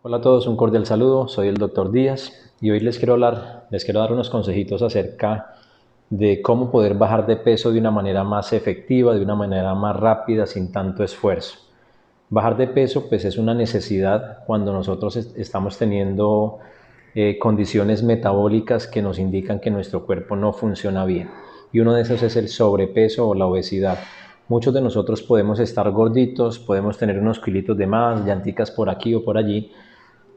Hola a todos, un cordial saludo. Soy el Dr. Díaz y hoy les quiero dar unos consejitos acerca de cómo poder bajar de peso de una manera más efectiva, de una manera más rápida, sin tanto esfuerzo. Bajar de peso pues es una necesidad cuando nosotros estamos teniendo condiciones metabólicas que nos indican que nuestro cuerpo no funciona bien. Y uno de esos es el sobrepeso o la obesidad. Muchos de nosotros podemos estar gorditos, podemos tener unos kilitos de más, llanticas por aquí o por allí,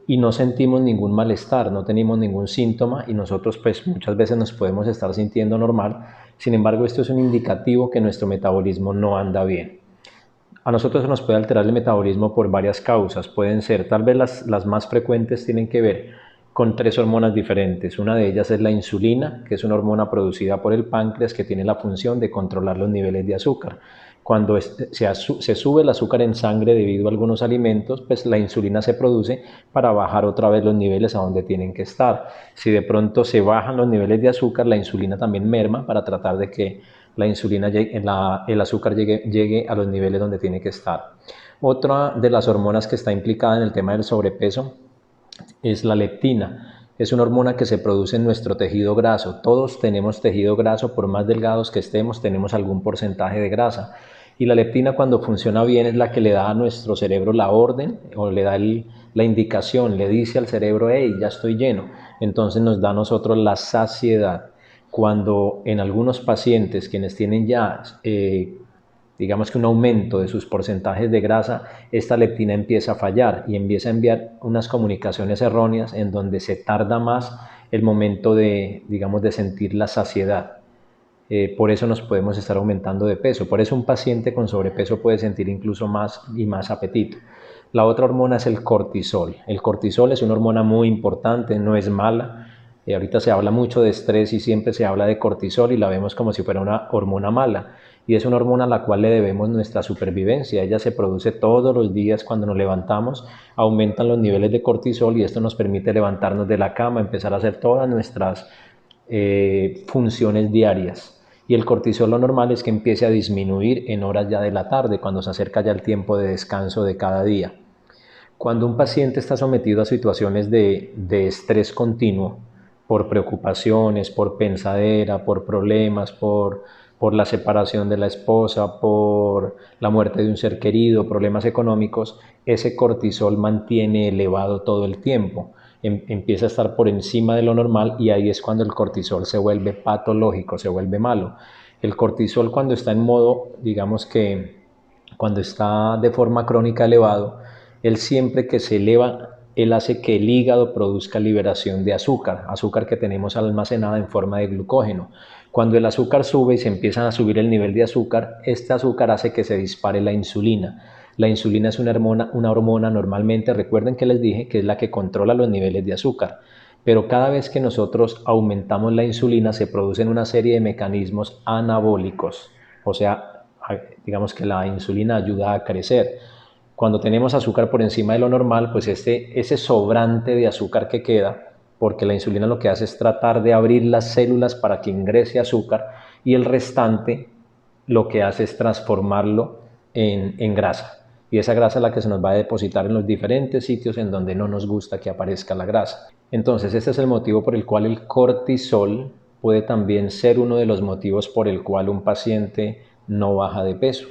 y no sentimos ningún malestar, no tenemos ningún síntoma y nosotros pues muchas veces nos podemos estar sintiendo normal. Sin embargo, esto es un indicativo que nuestro metabolismo no anda bien. A nosotros se nos puede alterar el metabolismo por varias causas. Pueden ser, tal vez las más frecuentes tienen que ver con tres hormonas diferentes. Una de ellas es la insulina, que es una hormona producida por el páncreas que tiene la función de controlar los niveles de azúcar. Cuando se sube el azúcar en sangre debido a algunos alimentos, pues la insulina se produce para bajar otra vez los niveles a donde tienen que estar. Si de pronto se bajan los niveles de azúcar, la insulina también merma para tratar de que el azúcar llegue a los niveles donde tiene que estar. Otra de las hormonas que está implicada en el tema del sobrepeso es la leptina. Es una hormona que se produce en nuestro tejido graso. Todos tenemos tejido graso, por más delgados que estemos, tenemos algún porcentaje de grasa. Y la leptina, cuando funciona bien, es la que le da a nuestro cerebro la orden o le da la indicación, le dice al cerebro: hey, ya estoy lleno. Entonces nos da a nosotros la saciedad. Cuando en algunos pacientes quienes tienen ya digamos que un aumento de sus porcentajes de grasa, esta leptina empieza a fallar y empieza a enviar unas comunicaciones erróneas en donde se tarda más el momento de, digamos, de sentir la saciedad. Por eso nos podemos estar aumentando de peso. Por eso un paciente con sobrepeso puede sentir incluso más y más apetito. La otra hormona es el cortisol. El cortisol es una hormona muy importante, no es mala. Ahorita se habla mucho de estrés y siempre se habla de cortisol y la vemos como si fuera una hormona mala. Y es una hormona a la cual le debemos nuestra supervivencia. Ella se produce todos los días cuando nos levantamos, aumentan los niveles de cortisol y esto nos permite levantarnos de la cama, empezar a hacer todas nuestras funciones diarias. Y el cortisol lo normal es que empiece a disminuir en horas ya de la tarde, cuando se acerca ya el tiempo de descanso de cada día. Cuando un paciente está sometido a situaciones de estrés continuo, por preocupaciones, por pensadera, por problemas, por la separación de la esposa, por la muerte de un ser querido, problemas económicos, ese cortisol mantiene elevado todo el tiempo. Empieza a estar por encima de lo normal y ahí es cuando el cortisol se vuelve patológico, se vuelve malo. El cortisol, cuando está en modo, digamos que cuando está de forma crónica elevado, él siempre que se eleva, él hace que el hígado produzca liberación de azúcar, azúcar que tenemos almacenada en forma de glucógeno. Cuando el azúcar sube y se empieza a subir el nivel de azúcar, este azúcar hace que se dispare la insulina. La insulina es una hormona normalmente, recuerden que les dije que es la que controla los niveles de azúcar. Pero cada vez que nosotros aumentamos la insulina, se producen una serie de mecanismos anabólicos. O sea, digamos que la insulina ayuda a crecer. Cuando tenemos azúcar por encima de lo normal, pues ese sobrante de azúcar que queda, porque la insulina lo que hace es tratar de abrir las células para que ingrese azúcar, y el restante lo que hace es transformarlo en grasa. Y esa grasa es la que se nos va a depositar en los diferentes sitios en donde no nos gusta que aparezca la grasa. Entonces, este es el motivo por el cual el cortisol puede también ser uno de los motivos por el cual un paciente no baja de peso.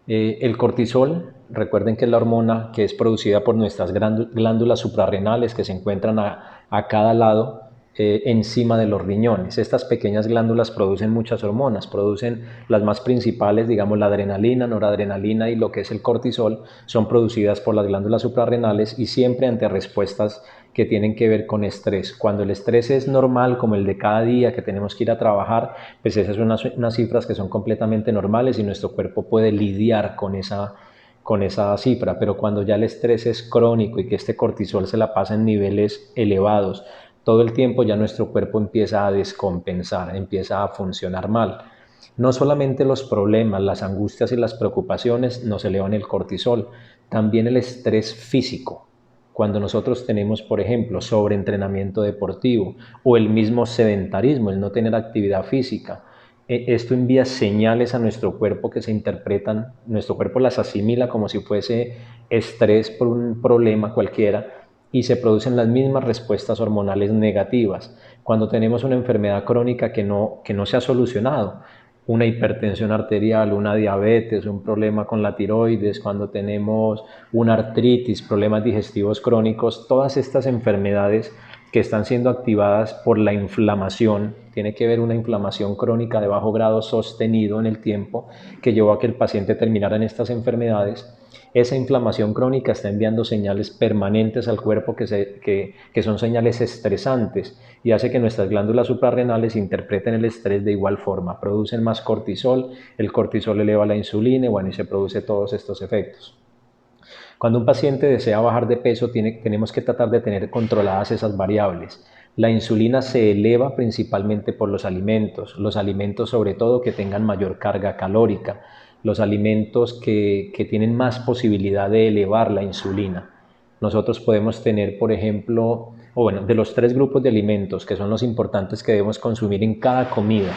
El cortisol, recuerden que es la hormona que es producida por nuestras glándulas suprarrenales que se encuentran a cada lado, encima de los riñones. Estas pequeñas glándulas producen muchas hormonas, producen las más principales, digamos la adrenalina, noradrenalina y lo que es el cortisol, son producidas por las glándulas suprarrenales y siempre ante respuestas que tienen que ver con estrés. Cuando el estrés es normal, como el de cada día que tenemos que ir a trabajar, pues esas son unas cifras que son completamente normales y nuestro cuerpo puede lidiar con esa cifra. Pero cuando ya el estrés es crónico y que este cortisol se la pasa en niveles elevados todo el tiempo, ya nuestro cuerpo empieza a descompensar, empieza a funcionar mal. No solamente los problemas, las angustias y las preocupaciones nos elevan el cortisol, también el estrés físico. Cuando nosotros tenemos, por ejemplo, sobreentrenamiento deportivo o el mismo sedentarismo, el no tener actividad física, esto envía señales a nuestro cuerpo que se interpretan, nuestro cuerpo las asimila como si fuese estrés por un problema cualquiera y se producen las mismas respuestas hormonales negativas. Cuando tenemos una enfermedad crónica que no se ha solucionado, una hipertensión arterial, una diabetes, un problema con la tiroides, cuando tenemos una artritis, problemas digestivos crónicos, todas estas enfermedades que están siendo activadas por la inflamación, tiene que ver una inflamación crónica de bajo grado sostenido en el tiempo que llevó a que el paciente terminara en estas enfermedades. Esa inflamación crónica está enviando señales permanentes al cuerpo que son señales estresantes y hace que nuestras glándulas suprarrenales interpreten el estrés de igual forma, producen más cortisol, el cortisol eleva la insulina y bueno, y se produce todos estos efectos. Cuando un paciente desea bajar de peso, tenemos que tratar de tener controladas esas variables. La insulina se eleva principalmente por los alimentos sobre todo que tengan mayor carga calórica, los alimentos que tienen más posibilidad de elevar la insulina. Nosotros podemos tener, por ejemplo, o bueno, de los 3 grupos de alimentos que son los importantes que debemos consumir en cada comida,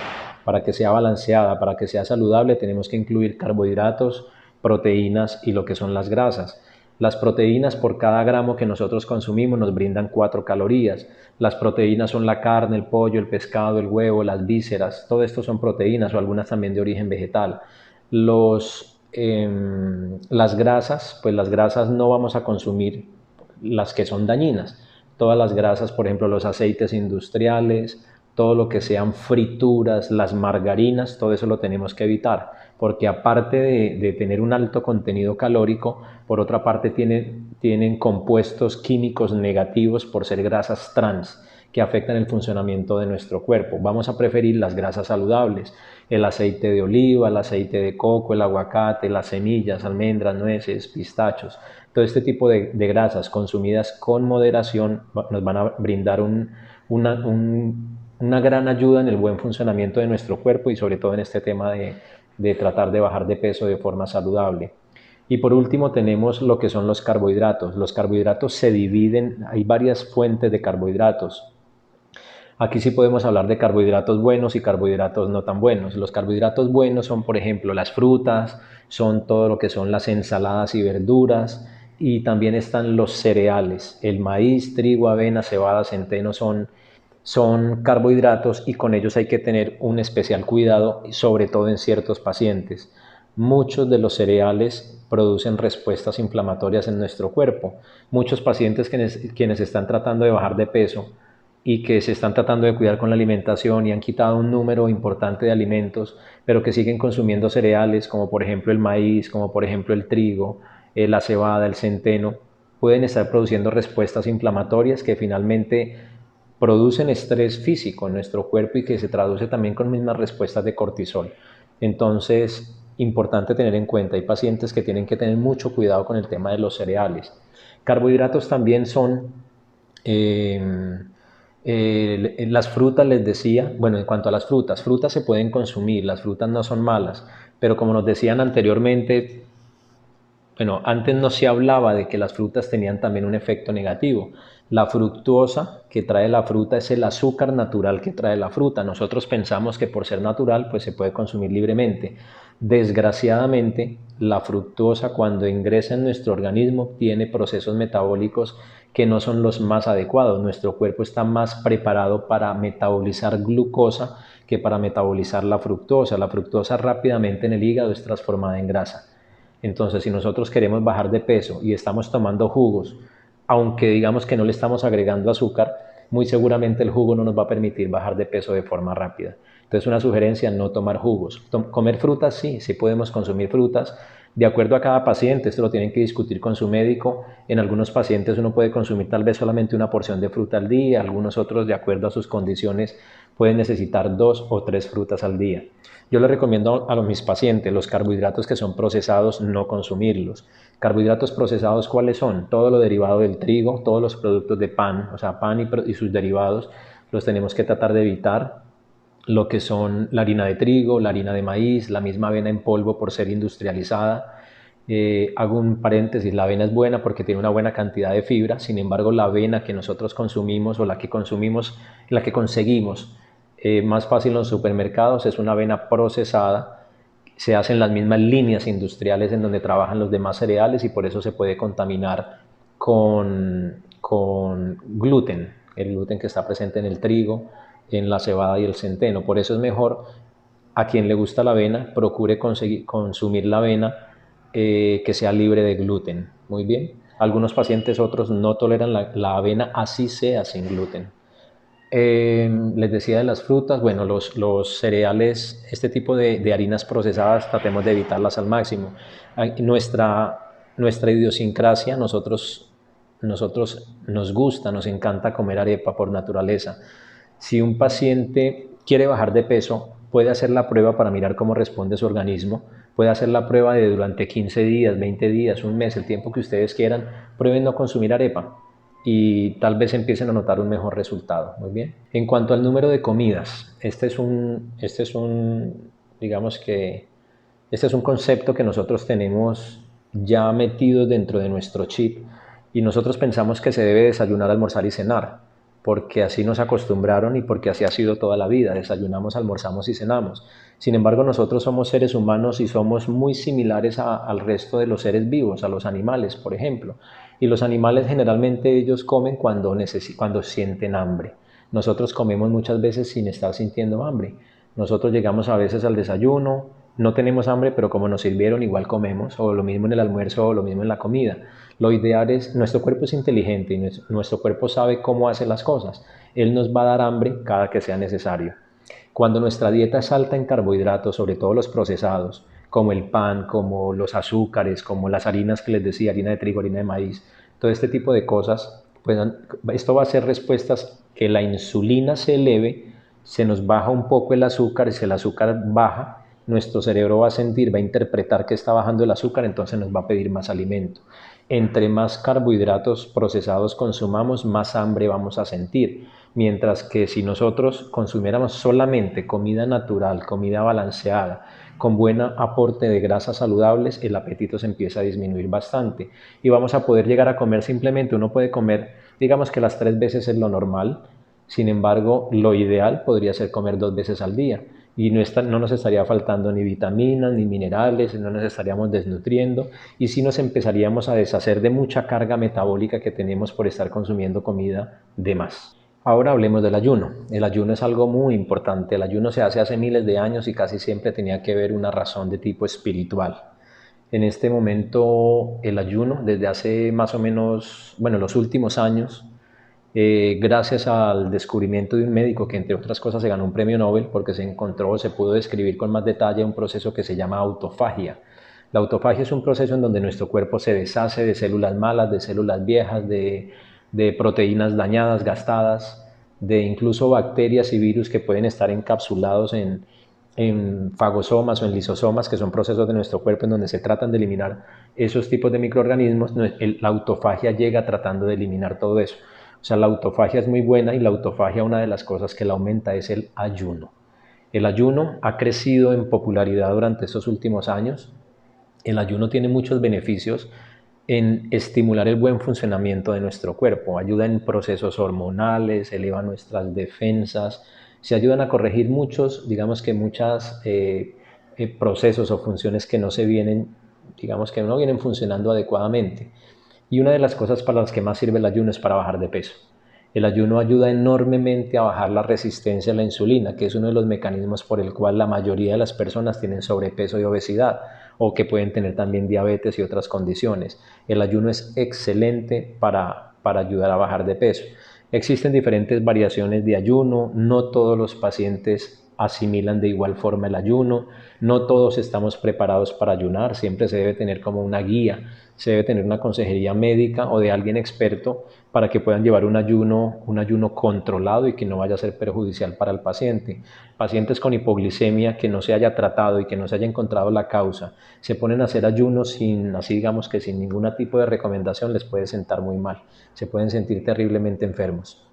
para que sea balanceada, para que sea saludable, tenemos que incluir carbohidratos, proteínas y lo que son las grasas. Las proteínas por cada gramo que nosotros consumimos nos brindan 4 calorías. Las proteínas son la carne, el pollo, el pescado, el huevo, las vísceras. Todo esto son proteínas o algunas también de origen vegetal. Las grasas, pues las grasas no vamos a consumir las que son dañinas. Todas las grasas, por ejemplo, los aceites industriales, todo lo que sean frituras, las margarinas, todo eso lo tenemos que evitar, porque aparte de tener un alto contenido calórico, por otra parte tienen compuestos químicos negativos por ser grasas trans que afectan el funcionamiento de nuestro cuerpo. Vamos a preferir las grasas saludables, el aceite de oliva, el aceite de coco, el aguacate, las semillas, almendras, nueces, pistachos. Todo este tipo de grasas consumidas con moderación nos van a brindar una gran ayuda en el buen funcionamiento de nuestro cuerpo y sobre todo en este tema de tratar de bajar de peso de forma saludable. Y por último tenemos lo que son los carbohidratos. Los carbohidratos se dividen, hay varias fuentes de carbohidratos. Aquí sí podemos hablar de carbohidratos buenos y carbohidratos no tan buenos. Los carbohidratos buenos son, por ejemplo, las frutas, son todo lo que son las ensaladas y verduras, y también están los cereales. El maíz, trigo, avena, cebada, centeno son carbohidratos y con ellos hay que tener un especial cuidado, sobre todo en ciertos pacientes. Muchos de los cereales producen respuestas inflamatorias en nuestro cuerpo. Muchos pacientes quienes están tratando de bajar de peso y que se están tratando de cuidar con la alimentación y han quitado un número importante de alimentos, pero que siguen consumiendo cereales como por ejemplo el maíz, como por ejemplo el trigo, la cebada, el centeno, pueden estar produciendo respuestas inflamatorias que finalmente producen estrés físico en nuestro cuerpo y que se traduce también con mismas respuestas de cortisol. Entonces, importante tener en cuenta, hay pacientes que tienen que tener mucho cuidado con el tema de los cereales. Carbohidratos también son las frutas, les decía, bueno, en cuanto a las frutas se pueden consumir, las frutas no son malas, pero como nos decían anteriormente, bueno, antes no se hablaba de que las frutas tenían también un efecto negativo. La fructuosa que trae la fruta es el azúcar natural que trae la fruta. Nosotros pensamos que por ser natural, pues se puede consumir libremente. Desgraciadamente, la fructuosa cuando ingresa en nuestro organismo tiene procesos metabólicos que no son los más adecuados. Nuestro cuerpo está más preparado para metabolizar glucosa que para metabolizar la fructosa. La fructosa rápidamente en el hígado es transformada en grasa. Entonces, si nosotros queremos bajar de peso y estamos tomando jugos, aunque digamos que no le estamos agregando azúcar, muy seguramente el jugo no nos va a permitir bajar de peso de forma rápida. Entonces, una sugerencia, no tomar jugos. Comer frutas, sí podemos consumir frutas. De acuerdo a cada paciente, esto lo tienen que discutir con su médico. En algunos pacientes uno puede consumir tal vez solamente una porción de fruta al día, algunos otros, de acuerdo a sus condiciones, pueden necesitar 2 o 3 frutas al día. Yo le recomiendo a mis pacientes los carbohidratos que son procesados, no consumirlos. Carbohidratos procesados, ¿cuáles son? Todo lo derivado del trigo, todos los productos de pan, o sea, pan y sus derivados, los tenemos que tratar de evitar. Lo que son la harina de trigo, la harina de maíz, la misma avena en polvo por ser industrializada. Hago un paréntesis, la avena es buena porque tiene una buena cantidad de fibra, sin embargo la avena que nosotros consumimos o la que consumimos, la que conseguimos más fácil en los supermercados, es una avena procesada, se hacen las mismas líneas industriales en donde trabajan los demás cereales y por eso se puede contaminar con gluten, el gluten que está presente en el trigo, en la cebada y el centeno. Por eso es mejor, a quien le gusta la avena, procure consumir la avena que sea libre de gluten. Muy bien. Algunos pacientes, otros no toleran la avena, así sea sin gluten. Les decía de las frutas, bueno, los cereales, este tipo de harinas procesadas, tratemos de evitarlas al máximo. Nuestra idiosincrasia, nosotros nos gusta, nos encanta comer arepa por naturaleza. Si un paciente quiere bajar de peso, puede hacer la prueba para mirar cómo responde su organismo, puede hacer la prueba de durante 15 días, 20 días, un mes, el tiempo que ustedes quieran, prueben no consumir arepa y tal vez empiecen a notar un mejor resultado. Muy bien. En cuanto al número de comidas, digamos que este es un concepto que nosotros tenemos ya metido dentro de nuestro chip y nosotros pensamos que se debe desayunar, almorzar y cenar, porque así nos acostumbraron y porque así ha sido toda la vida, desayunamos, almorzamos y cenamos. Sin embargo, nosotros somos seres humanos y somos muy similares al resto de los seres vivos, a los animales, por ejemplo. Y los animales generalmente ellos comen cuando sienten hambre. Nosotros comemos muchas veces sin estar sintiendo hambre. Nosotros llegamos a veces al desayuno, no tenemos hambre, pero como nos sirvieron igual comemos, o lo mismo en el almuerzo o lo mismo en la comida. Lo ideal es, nuestro cuerpo es inteligente y nuestro cuerpo sabe cómo hace las cosas. Él nos va a dar hambre cada que sea necesario. Cuando nuestra dieta es alta en carbohidratos, sobre todo los procesados, como el pan, como los azúcares, como las harinas que les decía, harina de trigo, harina de maíz, todo este tipo de cosas, pues esto va a ser respuestas que la insulina se eleve, se nos baja un poco el azúcar, y si el azúcar baja, nuestro cerebro va a sentir, va a interpretar que está bajando el azúcar, entonces nos va a pedir más alimento. Entre más carbohidratos procesados consumamos, más hambre vamos a sentir. Mientras que si nosotros consumiéramos solamente comida natural, comida balanceada, con buen aporte de grasas saludables, el apetito se empieza a disminuir bastante. Y vamos a poder llegar a comer simplemente, uno puede comer, digamos que las 3 veces es lo normal, sin embargo, lo ideal podría ser comer 2 veces al día y no nos estaría faltando ni vitaminas, ni minerales, no nos estaríamos desnutriendo y sí nos empezaríamos a deshacer de mucha carga metabólica que tenemos por estar consumiendo comida de más. Ahora hablemos del ayuno. El ayuno es algo muy importante. El ayuno se hace miles de años y casi siempre tenía que ver una razón de tipo espiritual. En este momento el ayuno, desde hace más o menos, bueno, los últimos años, gracias al descubrimiento de un médico que entre otras cosas se ganó un premio Nobel porque se pudo describir con más detalle un proceso que se llama autofagia. La autofagia es un proceso en donde nuestro cuerpo se deshace de células malas, de células viejas, de proteínas dañadas, gastadas, de incluso bacterias y virus que pueden estar encapsulados en fagosomas o en lisosomas, que son procesos de nuestro cuerpo en donde se tratan de eliminar esos tipos de microorganismos. La autofagia llega tratando de eliminar todo eso. O sea, la autofagia es muy buena y la autofagia, una de las cosas que la aumenta es el ayuno. El ayuno ha crecido en popularidad durante estos últimos años. El ayuno tiene muchos beneficios en estimular el buen funcionamiento de nuestro cuerpo, ayuda en procesos hormonales, eleva nuestras defensas, se ayudan a corregir muchos procesos o funciones que no vienen funcionando adecuadamente. Y una de las cosas para las que más sirve el ayuno es para bajar de peso. El ayuno ayuda enormemente a bajar la resistencia a la insulina, que es uno de los mecanismos por el cual la mayoría de las personas tienen sobrepeso y obesidad, o que pueden tener también diabetes y otras condiciones. El ayuno es excelente para ayudar a bajar de peso. Existen diferentes variaciones de ayuno, no todos los pacientes asimilan de igual forma el ayuno, no todos estamos preparados para ayunar, siempre se debe tener como una guía, se debe tener una consejería médica o de alguien experto para que puedan llevar un ayuno controlado y que no vaya a ser perjudicial para el paciente. Pacientes con hipoglicemia que no se haya tratado y que no se haya encontrado la causa, se ponen a hacer ayunos sin ningún tipo de recomendación, les puede sentar muy mal, se pueden sentir terriblemente enfermos.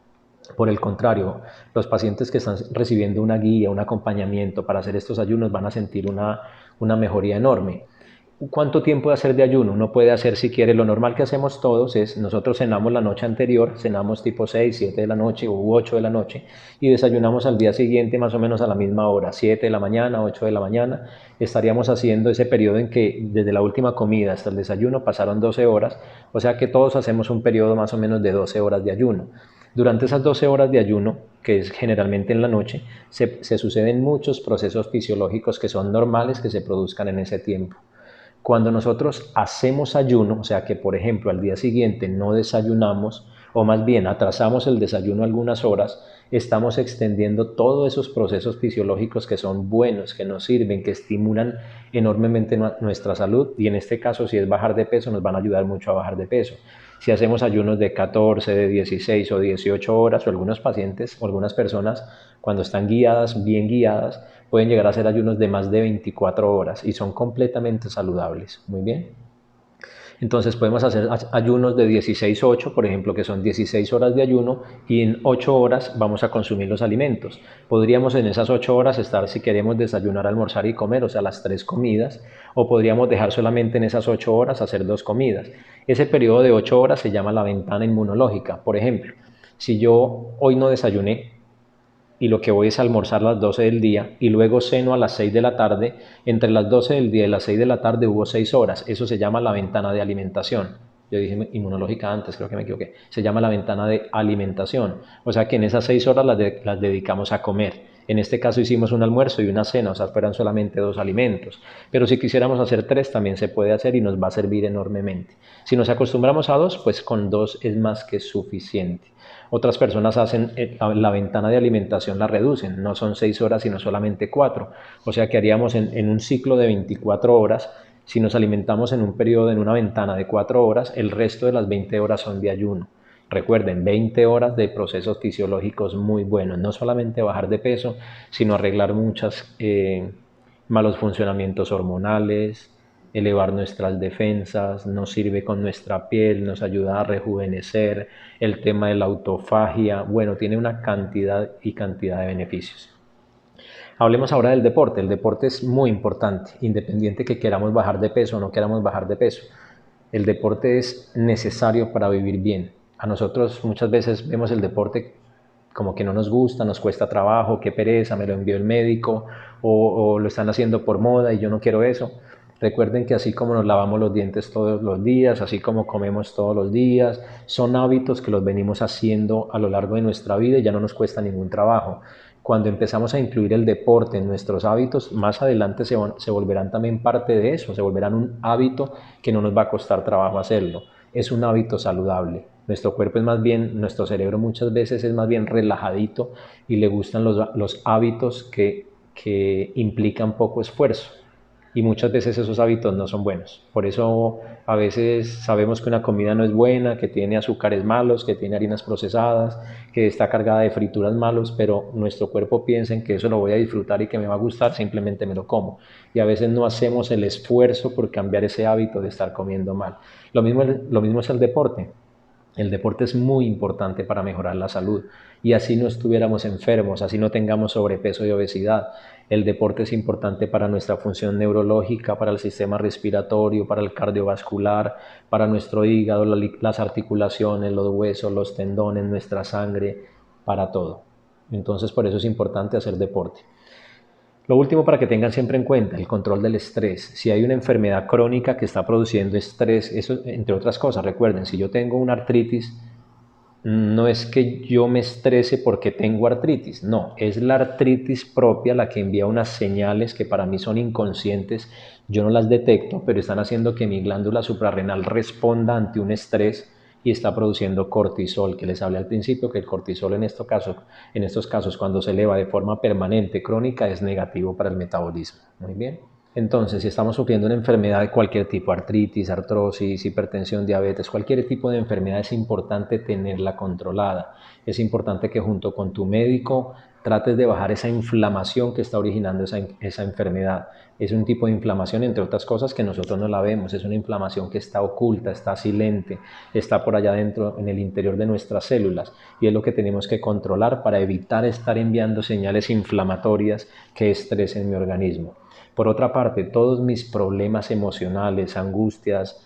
Por el contrario, los pacientes que están recibiendo una guía, un acompañamiento para hacer estos ayunos van a sentir una mejoría enorme. ¿Cuánto tiempo de hacer de ayuno? Uno puede hacer, si quiere, lo normal que hacemos todos es, nosotros cenamos la noche anterior, cenamos tipo 6, 7 de la noche u 8 de la noche y desayunamos al día siguiente más o menos a la misma hora, 7 de la mañana, 8 de la mañana. Estaríamos haciendo ese periodo en que desde la última comida hasta el desayuno pasaron 12 horas, o sea que todos hacemos un periodo más o menos de 12 horas de ayuno. Durante esas 12 horas de ayuno, que es generalmente en la noche, se suceden muchos procesos fisiológicos que son normales que se produzcan en ese tiempo. Cuando nosotros hacemos ayuno, o sea que por ejemplo al día siguiente no desayunamos, o más bien atrasamos el desayuno algunas horas, estamos extendiendo todos esos procesos fisiológicos que son buenos, que nos sirven, que estimulan enormemente nuestra salud, y en este caso si es bajar de peso nos van a ayudar mucho a bajar de peso. Si hacemos ayunos de 14, de 16 o 18 horas, o algunos pacientes o algunas personas cuando están guiadas, bien guiadas, pueden llegar a hacer ayunos de más de 24 horas y son completamente saludables. Muy bien. Entonces podemos hacer ayunos de 16-8, por ejemplo, que son 16 horas de ayuno y en 8 horas vamos a consumir los alimentos. Podríamos en esas 8 horas estar, si queremos, desayunar, almorzar y comer, o sea, las 3 comidas, o podríamos dejar solamente en esas 8 horas hacer 2 comidas. Ese periodo de 8 horas se llama la ventana inmunológica. Por ejemplo, si yo hoy no desayuné, y lo que voy es almorzar a las 12 del día y luego ceno a las 6 de la tarde, entre las 12 del día y las 6 de la tarde hubo 6 horas, eso se llama la ventana de alimentación. Yo dije inmunológica antes, creo que me equivoqué, se llama la ventana de alimentación, o sea que en esas 6 horas las dedicamos a comer. En este caso hicimos un almuerzo y una cena, o sea, fueran solamente 2 alimentos. Pero si quisiéramos hacer 3 también se puede hacer y nos va a servir enormemente. Si nos acostumbramos a 2, pues con 2 es más que suficiente. Otras personas hacen la ventana de alimentación, la reducen, no son 6 horas sino solamente 4. O sea que haríamos en un ciclo de 24 horas, si nos alimentamos en un periodo, en una ventana de 4 horas, el resto de las 20 horas son de ayuno. Recuerden, 20 horas de procesos fisiológicos muy buenos, no solamente bajar de peso, sino arreglar muchos malos funcionamientos hormonales, elevar nuestras defensas, nos sirve con nuestra piel, nos ayuda a rejuvenecer, el tema de la autofagia, bueno, tiene una cantidad y cantidad de beneficios. Hablemos ahora del deporte. El deporte es muy importante, independiente que queramos bajar de peso o no queramos bajar de peso. El deporte es necesario para vivir bien. A nosotros muchas veces vemos el deporte como que no nos gusta, nos cuesta trabajo, qué pereza, me lo envió el médico o lo están haciendo por moda y yo no quiero eso. Recuerden que así como nos lavamos los dientes todos los días, así como comemos todos los días, son hábitos que los venimos haciendo a lo largo de nuestra vida y ya no nos cuesta ningún trabajo. Cuando empezamos a incluir el deporte en nuestros hábitos, más adelante se volverán también parte de eso, se volverán un hábito que no nos va a costar trabajo hacerlo. Es un hábito saludable. Nuestro cuerpo es más bien, nuestro cerebro muchas veces es más bien relajadito y le gustan los hábitos que implican poco esfuerzo. Y muchas veces esos hábitos no son buenos. Por eso a veces sabemos que una comida no es buena, que tiene azúcares malos, que tiene harinas procesadas, que está cargada de frituras malos, pero nuestro cuerpo piensa en que eso lo voy a disfrutar y que me va a gustar, simplemente me lo como. Y a veces no hacemos el esfuerzo por cambiar ese hábito de estar comiendo mal. Lo mismo es el deporte. El deporte es muy importante para mejorar la salud y así no estuviéramos enfermos, así no tengamos sobrepeso y obesidad. El deporte es importante para nuestra función neurológica, para el sistema respiratorio, para el cardiovascular, para nuestro hígado, las articulaciones, los huesos, los tendones, nuestra sangre, para todo. Entonces por eso es importante hacer deporte. Lo último para que tengan siempre en cuenta, el control del estrés. Si hay una enfermedad crónica que está produciendo estrés, eso entre otras cosas, recuerden, si yo tengo una artritis, no es que yo me estrese porque tengo artritis, no, es la artritis propia la que envía unas señales que para mí son inconscientes, yo no las detecto, pero están haciendo que mi glándula suprarrenal responda ante un estrés y está produciendo cortisol, que les hablé al principio que el cortisol en estos casos cuando se eleva de forma permanente, crónica, es negativo para el metabolismo. Muy bien. Entonces, si estamos sufriendo una enfermedad de cualquier tipo, artritis, artrosis, hipertensión, diabetes, cualquier tipo de enfermedad, es importante tenerla controlada. Es importante que junto con tu médico trates de bajar esa inflamación que está originando esa enfermedad. Es un tipo de inflamación, entre otras cosas, que nosotros no la vemos. Es una inflamación que está oculta, está silente, está por allá dentro, en el interior de nuestras células. Y es lo que tenemos que controlar para evitar estar enviando señales inflamatorias que estresen mi organismo. Por otra parte, todos mis problemas emocionales, angustias,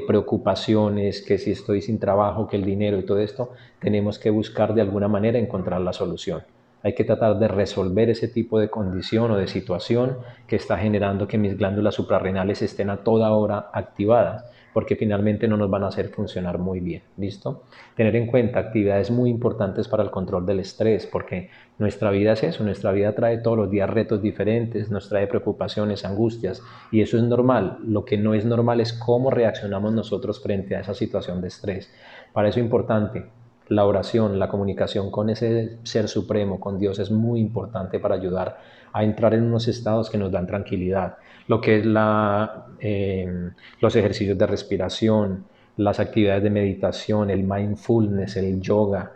preocupaciones, que si estoy sin trabajo, que el dinero y todo esto, tenemos que buscar de alguna manera encontrar la solución. Hay que tratar de resolver ese tipo de condición o de situación que está generando que mis glándulas suprarrenales estén a toda hora activadas, porque finalmente no nos van a hacer funcionar muy bien. ¿Listo? Tener en cuenta actividades muy importantes para el control del estrés, porque nuestra vida es eso, nuestra vida trae todos los días retos diferentes, nos trae preocupaciones, angustias, y eso es normal. Lo que no es normal es cómo reaccionamos nosotros frente a esa situación de estrés. Para eso es importante la oración, la comunicación con ese ser supremo, con Dios, es muy importante para ayudar a entrar en unos estados que nos dan tranquilidad. Lo que es los ejercicios de respiración, las actividades de meditación, el mindfulness, el yoga,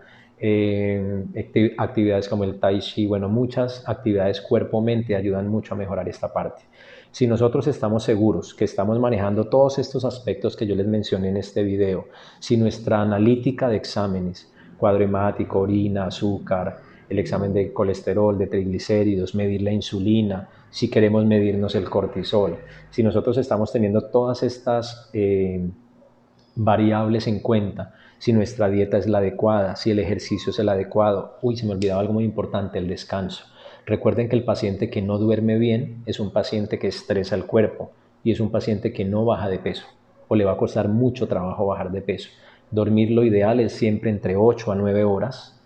actividades como el tai chi, bueno, muchas actividades cuerpo-mente ayudan mucho a mejorar esta parte. Si nosotros estamos seguros que estamos manejando todos estos aspectos que yo les mencioné en este video, si nuestra analítica de exámenes, cuadro hemático, orina, azúcar, el examen de colesterol, de triglicéridos, medir la insulina, si queremos medirnos el cortisol, si nosotros estamos teniendo todas estas variables en cuenta, si nuestra dieta es la adecuada, si el ejercicio es el adecuado. Uy, se me olvidaba algo muy importante, el descanso. Recuerden que el paciente que no duerme bien es un paciente que estresa el cuerpo y es un paciente que no baja de peso o le va a costar mucho trabajo bajar de peso. Dormir lo ideal es siempre entre 8 a 9 horas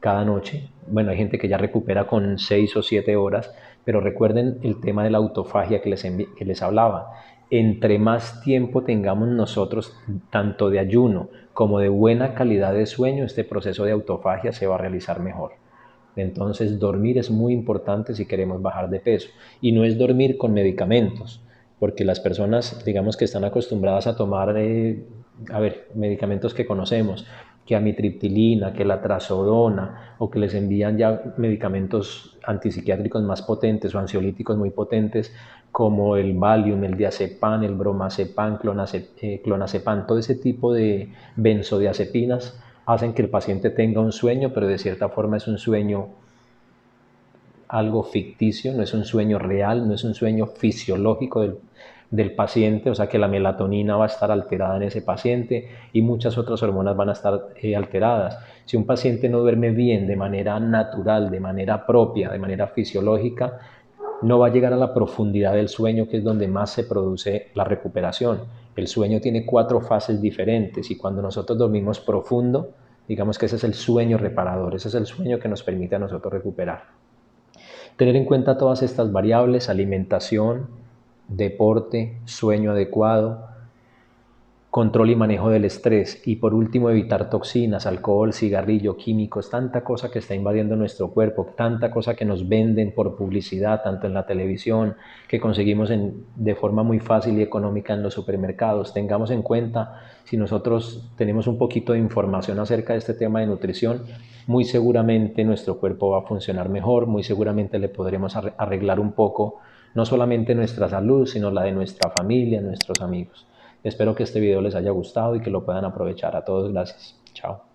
cada noche. Bueno, hay gente que ya recupera con 6 o 7 horas, pero recuerden el tema de la autofagia que les hablaba. Entre más tiempo tengamos nosotros, tanto de ayuno como de buena calidad de sueño, este proceso de autofagia se va a realizar mejor. Entonces, dormir es muy importante si queremos bajar de peso. Y no es dormir con medicamentos, porque las personas, digamos que están acostumbradas a tomar, medicamentos que conocemos, que amitriptilina, que la trazodona, o que les envían ya medicamentos antipsiquiátricos más potentes o ansiolíticos muy potentes, como el Valium, el diazepam, el bromazepam, clonazepam, todo ese tipo de benzodiazepinas hacen que el paciente tenga un sueño, pero de cierta forma es un sueño algo ficticio, no es un sueño real, no es un sueño fisiológico del paciente, o sea que la melatonina va a estar alterada en ese paciente y muchas otras hormonas van a estar alteradas. Si un paciente no duerme bien de manera natural, de manera propia, de manera fisiológica, no va a llegar a la profundidad del sueño, que es donde más se produce la recuperación. El sueño tiene 4 fases diferentes y cuando nosotros dormimos profundo, digamos que ese es el sueño reparador, ese es el sueño que nos permite a nosotros recuperar. Tener en cuenta todas estas variables: alimentación, deporte, sueño adecuado, control y manejo del estrés, y por último evitar toxinas, alcohol, cigarrillo, químicos, tanta cosa que está invadiendo nuestro cuerpo, tanta cosa que nos venden por publicidad, tanto en la televisión, que conseguimos de forma muy fácil y económica en los supermercados. Tengamos en cuenta, si nosotros tenemos un poquito de información acerca de este tema de nutrición, muy seguramente nuestro cuerpo va a funcionar mejor, muy seguramente le podremos arreglar un poco, no solamente nuestra salud, sino la de nuestra familia, nuestros amigos. Espero que este video les haya gustado y que lo puedan aprovechar. A todos, gracias. Chao.